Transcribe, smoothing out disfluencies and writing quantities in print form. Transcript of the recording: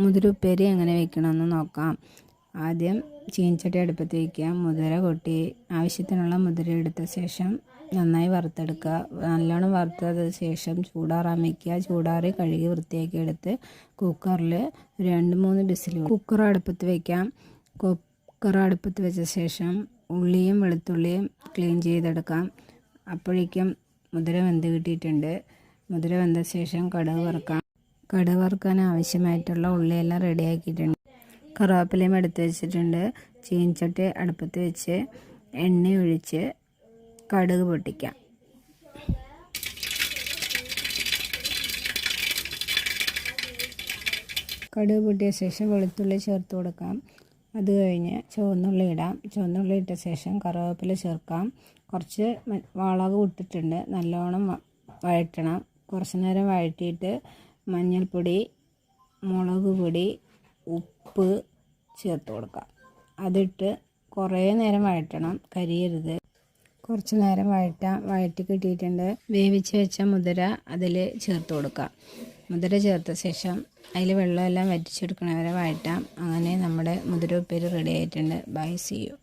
മുതിര ഉപ്പേരി എങ്ങനെ വെക്കണമെന്ന് നോക്കാം. ആദ്യം ചീനച്ചട്ടി അടുപ്പത്ത് വയ്ക്കുക. മുതിര കൊട്ടി ആവശ്യത്തിനുള്ള മുതിര എടുത്ത ശേഷം നന്നായി വറുത്തെടുക്കുക. നല്ലോണം വറുത്തതിന് ശേഷം ചൂടാറാൻ വയ്ക്കുക. ചൂടാറി കഴുകി വൃത്തിയാക്കി എടുത്ത് കുക്കറിൽ 2-3 വിസിൽ കുക്കർ അടുപ്പത്ത് വയ്ക്കാം. കുക്കർ അടുപ്പത്ത് വെച്ച ശേഷം ഉള്ളിയും വെളുത്തുള്ളിയും ക്ലീൻ ചെയ്തെടുക്കാം. അപ്പോഴേക്കും മുതിര വെന്ത് കിട്ടിയിട്ടുണ്ട്. മുതിര വെന്ത ശേഷം കടുക് വറുക്കാം. കടുക് വറുക്കാൻ ആവശ്യമായിട്ടുള്ള ഉള്ളിയെല്ലാം റെഡിയാക്കിയിട്ടുണ്ട്. കറിവേപ്പിലയും എടുത്ത് വെച്ചിട്ടുണ്ട്. ചീനച്ചട്ടി അടുപ്പത്ത് വെച്ച് എണ്ണ ഒഴിച്ച് കടുക് പൊട്ടിക്കാം. കടുക് പൊട്ടിയ ശേഷം വെളുത്തുള്ളി ചേർത്ത് കൊടുക്കാം. അത് കഴിഞ്ഞ് ചുവന്നുള്ളി ഇടാം. ചുവന്നുള്ളി ഇട്ട ശേഷം കറിവേപ്പില ചേർക്കാം. കുറച്ച് മുളക് ഇട്ടിട്ടുണ്ട്. നല്ലോണം വഴറ്റണം. കുറച്ച് നേരം വഴറ്റിയിട്ട് മഞ്ഞൾപ്പൊടി, മുളക് പൊടി, ഉപ്പ് ചേർത്ത് കൊടുക്കാം. അതിട്ട് കുറേ നേരം വഴറ്റണം, കരിയരുത്. കുറച്ച് നേരം വഴറ്റി കിട്ടിയിട്ടുണ്ട്. വേവിച്ച് വെച്ച മുതിര അതിൽ ചേർത്ത് കൊടുക്കാം. മുതിര ചേർത്ത ശേഷം അതിൽ വെള്ളമെല്ലാം വറ്റിച്ചെടുക്കണ വരെ വഴറ്റാം. അങ്ങനെ നമ്മുടെ മുതിര ഉപ്പേരി റെഡി ആയിട്ടുണ്ട്. Bye, see U.